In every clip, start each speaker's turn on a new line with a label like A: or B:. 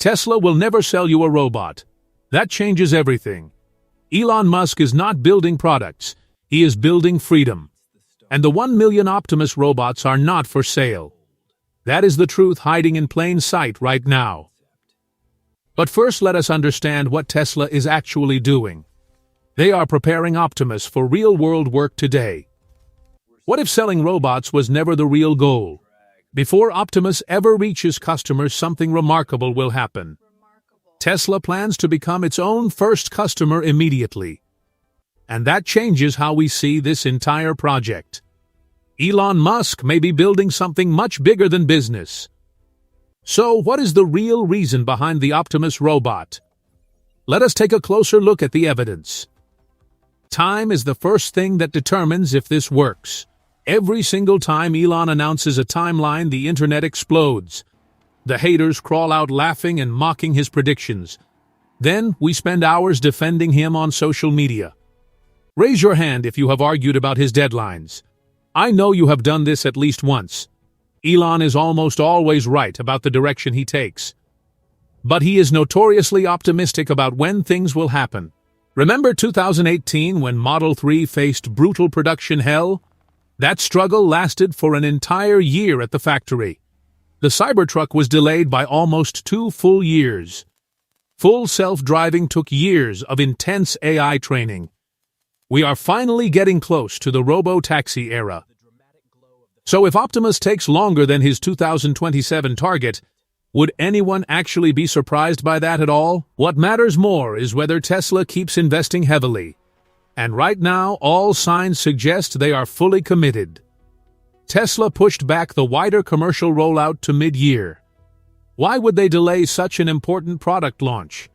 A: Tesla will never sell you a robot. That changes everything. Elon Musk is not building products, he is building freedom. And the 1 million Optimus robots are not for sale. That is the truth hiding in plain sight right now. But first let us understand what Tesla is actually doing. They are preparing Optimus for real-world work today. What if selling robots was never the real goal? Before Optimus ever reaches customers, something remarkable will happen. Tesla plans to become its own first customer immediately. And that changes how we see this entire project. Elon Musk may be building something much bigger than business. So, what is the real reason behind the Optimus robot? Let us take a closer look at the evidence. Time is the first thing that determines if this works. Every single time Elon announces a timeline, the internet explodes. The haters crawl out laughing and mocking his predictions. Then we spend hours defending him on social media. Raise your hand if you have argued about his deadlines. I know you have done this at least once. Elon is almost always right about the direction he takes. But he is notoriously optimistic about when things will happen. Remember 2018 when Model 3 faced brutal production hell? That struggle lasted for an entire year at the factory. The Cybertruck was delayed by almost 2 full years. Full self-driving took years of intense AI training. We are finally getting close to the robo-taxi era. So if Optimus takes longer than his 2027 target, would anyone actually be surprised by that at all? What matters more is whether Tesla keeps investing heavily. And right now, all signs suggest they are fully committed. Tesla pushed back the wider commercial rollout to mid-year. Why would they delay such an important product launch?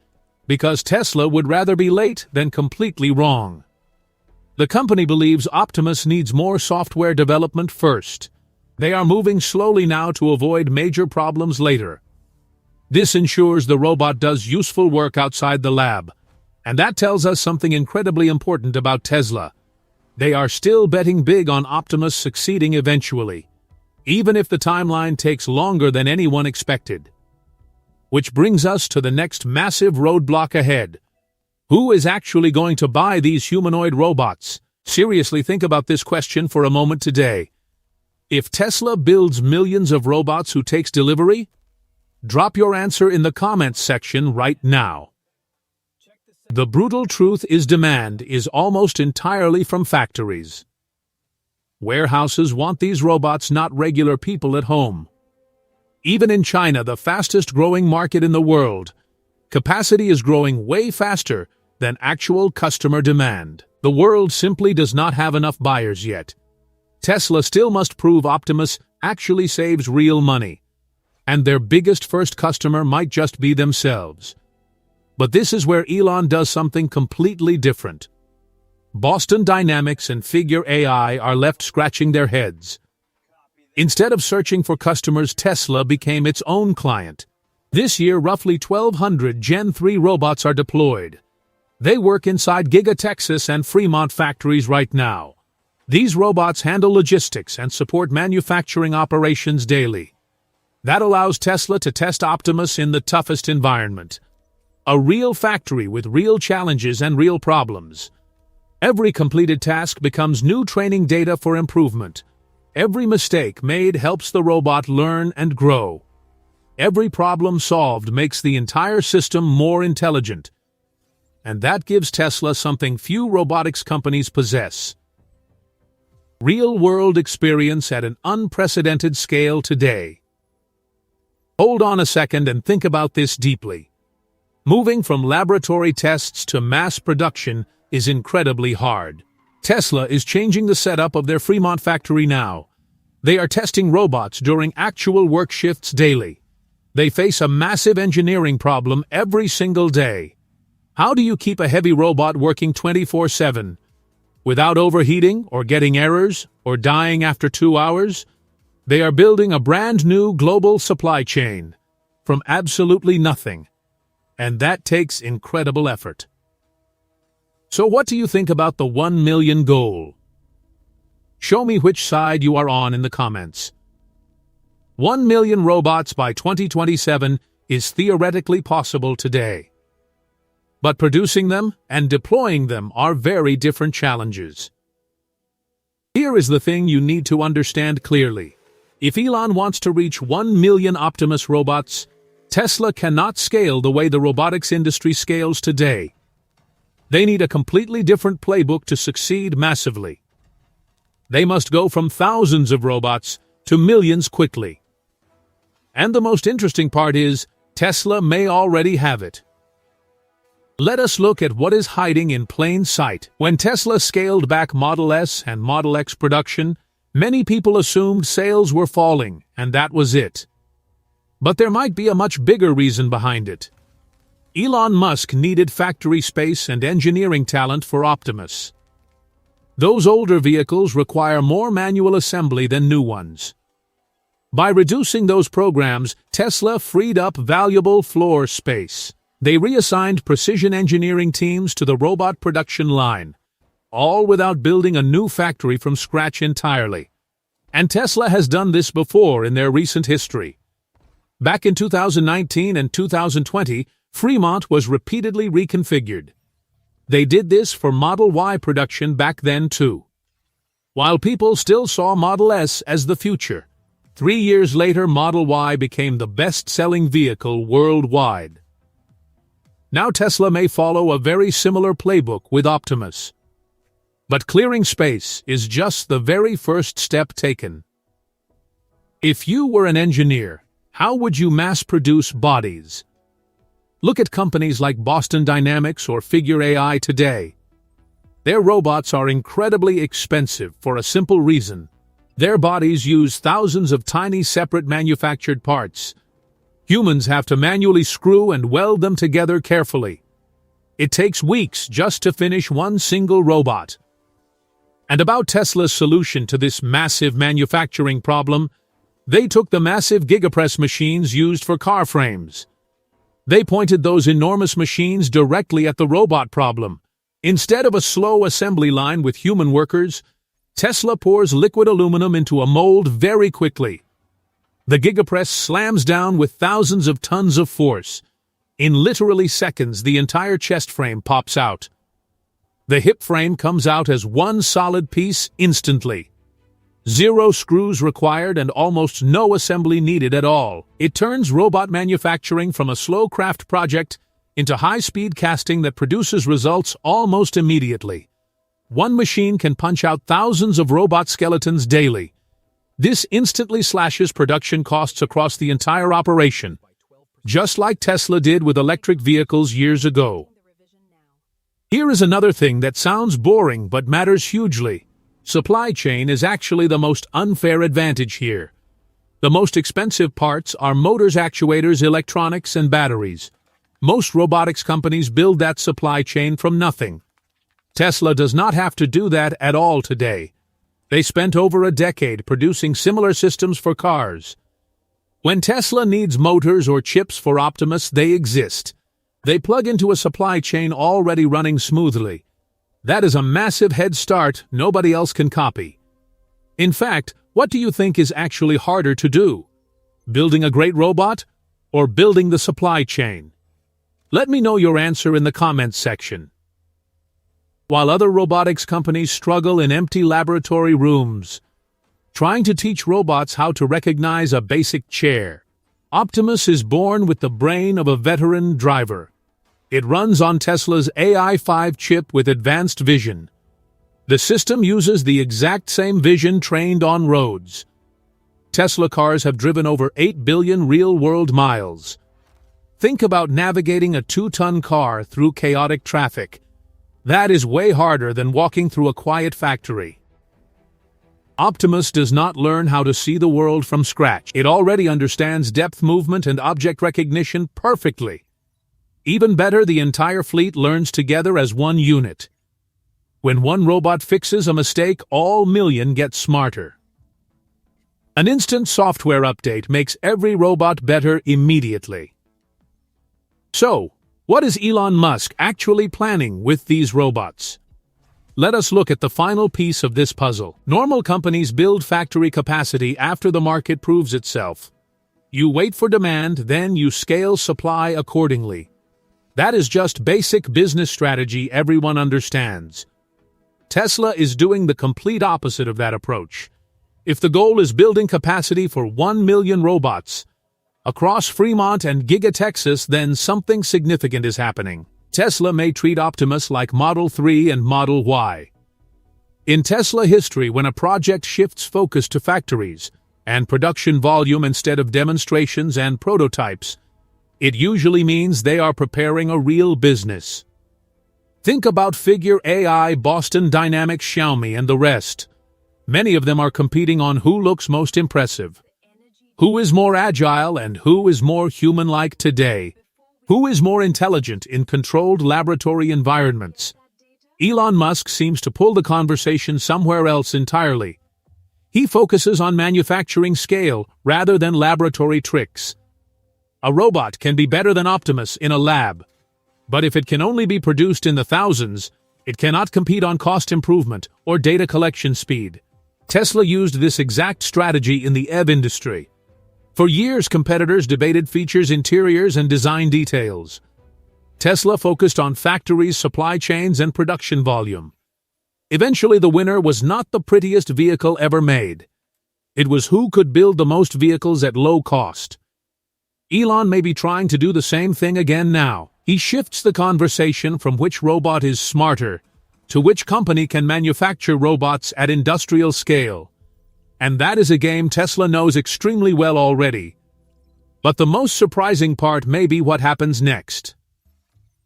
A: Because Tesla would rather be late than completely wrong. The company believes Optimus needs more software development first. They are moving slowly now to avoid major problems later. This ensures the robot does useful work outside the lab. And that tells us something incredibly important about Tesla. They are still betting big on Optimus succeeding eventually, even if the timeline takes longer than anyone expected. Which brings us to the next massive roadblock ahead. Who is actually going to buy these humanoid robots? Seriously, think about this question for a moment today. If Tesla builds millions of robots who takes delivery, drop your answer in the comments section right now. The brutal truth is demand is almost entirely from factories. Warehouses want these robots, not regular people at home. Even in China, the fastest-growing market in the world, capacity is growing way faster than actual customer demand. The world simply does not have enough buyers yet. Tesla still must prove Optimus actually saves real money. And their biggest first customer might just be themselves. But this is where Elon does something completely different. Boston Dynamics and Figure AI are left scratching their heads. Instead of searching for customers, Tesla became its own client. This year, roughly 1,200 Gen 3 robots are deployed. They work inside Giga Texas and Fremont factories right now. These robots handle logistics and support manufacturing operations daily. That allows Tesla to test Optimus in the toughest environment. A real factory with real challenges and real problems. Every completed task becomes new training data for improvement. Every mistake made helps the robot learn and grow. Every problem solved makes the entire system more intelligent. And that gives Tesla something few robotics companies possess. Real-world experience at an unprecedented scale today. Hold on a second and think about this deeply. Moving from laboratory tests to mass production is incredibly hard. Tesla is changing the setup of their Fremont factory now. They are testing robots during actual work shifts daily. They face a massive engineering problem every single day. How do you keep a heavy robot working 24/7? Without overheating or getting errors or dying after 2 hours? They are building a brand new global supply chain from absolutely nothing. And that takes incredible effort. So what do you think about the 1 million goal? Show me which side you are on in the comments. 1 million robots by 2027 is theoretically possible today. But producing them and deploying them are very different challenges. Here is the thing you need to understand clearly. If Elon wants to reach 1 million Optimus robots, Tesla cannot scale the way the robotics industry scales today. They need a completely different playbook to succeed massively. They must go from thousands of robots to millions quickly. And the most interesting part is, Tesla may already have it. Let us look at what is hiding in plain sight. When Tesla scaled back Model S and Model X production, many people assumed sales were falling, and that was it. But there might be a much bigger reason behind it. Elon Musk needed factory space and engineering talent for Optimus. Those older vehicles require more manual assembly than new ones. By reducing those programs, Tesla freed up valuable floor space. They reassigned precision engineering teams to the robot production line, all without building a new factory from scratch entirely. And Tesla has done this before in their recent history. Back in 2019 and 2020, Fremont was repeatedly reconfigured. They did this for Model Y production back then too. While people still saw Model S as the future, 3 years later Model Y became the best-selling vehicle worldwide. Now Tesla may follow a very similar playbook with Optimus. But clearing space is just the very first step taken. If you were an engineer, how would you mass-produce bodies? Look at companies like Boston Dynamics or Figure AI today. Their robots are incredibly expensive for a simple reason. Their bodies use thousands of tiny separate manufactured parts. Humans have to manually screw and weld them together carefully. It takes weeks just to finish one single robot. And about Tesla's solution to this massive manufacturing problem, they took the massive gigapress machines used for car frames. They pointed those enormous machines directly at the robot problem. Instead of a slow assembly line with human workers, Tesla pours liquid aluminum into a mold very quickly. The gigapress slams down with thousands of tons of force. In literally seconds, the entire chest frame pops out. The hip frame comes out as one solid piece instantly. 0 screws required and almost no assembly needed at all. It turns robot manufacturing from a slow craft project into high-speed casting that produces results almost immediately. One machine can punch out thousands of robot skeletons daily. This instantly slashes production costs across the entire operation, just like Tesla did with electric vehicles years ago. Here is another thing that sounds boring but matters hugely. Supply chain is actually the most unfair advantage here. The most expensive parts are motors, actuators, electronics, and batteries. Most robotics companies build that supply chain from nothing. Tesla does not have to do that at all today. They spent over a decade producing similar systems for cars. When Tesla needs motors or chips for Optimus, they exist. They plug into a supply chain already running smoothly. That is a massive head start nobody else can copy. In fact, what do you think is actually harder to do? Building a great robot or building the supply chain? Let me know your answer in the comments section. While other robotics companies struggle in empty laboratory rooms, trying to teach robots how to recognize a basic chair, Optimus is born with the brain of a veteran driver. It runs on Tesla's AI-5 chip with advanced vision. The system uses the exact same vision trained on roads. Tesla cars have driven over 8 billion real-world miles. Think about navigating a 2-ton car through chaotic traffic. That is way harder than walking through a quiet factory. Optimus does not learn how to see the world from scratch. It already understands depth movement and object recognition perfectly. Even better, the entire fleet learns together as one unit. When one robot fixes a mistake, all million get smarter. An instant software update makes every robot better immediately. So, what is Elon Musk actually planning with these robots? Let us look at the final piece of this puzzle. Normal companies build factory capacity after the market proves itself. You wait for demand, then you scale supply accordingly. That is just basic business strategy everyone understands. Tesla is doing the complete opposite of that approach. If the goal is building capacity for 1 million robots across Fremont and Giga Texas, then something significant is happening. Tesla may treat Optimus like Model 3 and Model Y. In Tesla history, when a project shifts focus to factories and production volume instead of demonstrations and prototypes, it usually means they are preparing a real business. Think about Figure AI, Boston Dynamics, Xiaomi, and the rest. Many of them are competing on who looks most impressive, who is more agile, and who is more human-like today, who is more intelligent in controlled laboratory environments. Elon Musk seems to pull the conversation somewhere else entirely. He focuses on manufacturing scale rather than laboratory tricks. A robot can be better than Optimus in a lab, but if it can only be produced in the thousands, it cannot compete on cost improvement or data collection speed. Tesla used this exact strategy in the EV industry. For years, competitors debated features, interiors, and design details. Tesla focused on factories, supply chains, and production volume. Eventually, the winner was not the prettiest vehicle ever made. It was who could build the most vehicles at low cost. Elon may be trying to do the same thing again now. He shifts the conversation from which robot is smarter to which company can manufacture robots at industrial scale. And that is a game Tesla knows extremely well already. But the most surprising part may be what happens next.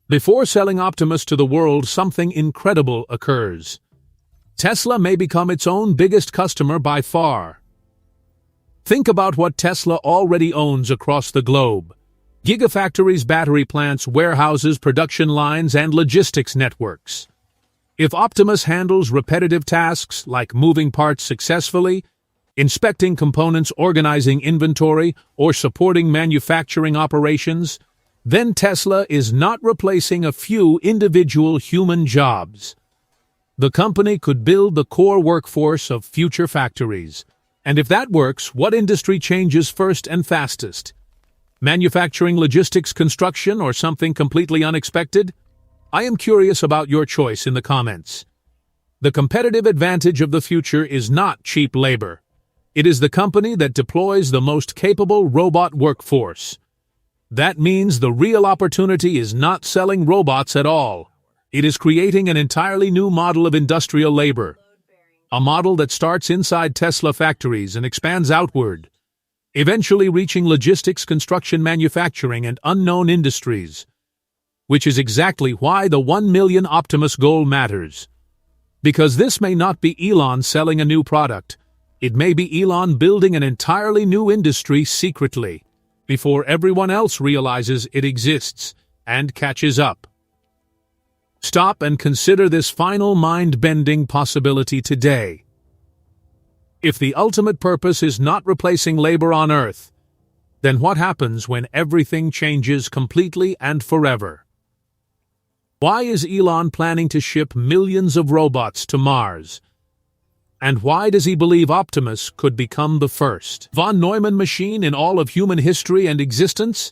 A: Before selling Optimus to the world, something incredible occurs. Tesla may become its own biggest customer by far. Think about what Tesla already owns across the globe: gigafactories, battery plants, warehouses, production lines, and logistics networks. If Optimus handles repetitive tasks like moving parts successfully, inspecting components, organizing inventory, or supporting manufacturing operations, then Tesla is not replacing a few individual human jobs. The company could build the core workforce of future factories. And if that works, what industry changes first and fastest? Manufacturing, logistics, construction, or something completely unexpected? I am curious about your choice in the comments. The competitive advantage of the future is not cheap labor. It is the company that deploys the most capable robot workforce. That means the real opportunity is not selling robots at all. It is creating an entirely new model of industrial labor. A model that starts inside Tesla factories and expands outward, eventually reaching logistics, construction, manufacturing, and unknown industries. Which is exactly why the 1 million Optimus goal matters. Because this may not be Elon selling a new product. It may be Elon building an entirely new industry secretly, before everyone else realizes it exists and catches up. Stop and consider this final mind-bending possibility today. If the ultimate purpose is not replacing labor on Earth, then what happens when everything changes completely and forever? Why is Elon planning to ship millions of robots to Mars? And why does he believe Optimus could become the first von Neumann machine in all of human history and existence?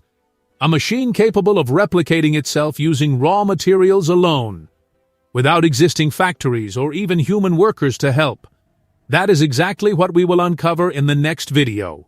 A: A machine capable of replicating itself using raw materials alone, without existing factories or even human workers to help. That is exactly what we will uncover in the next video.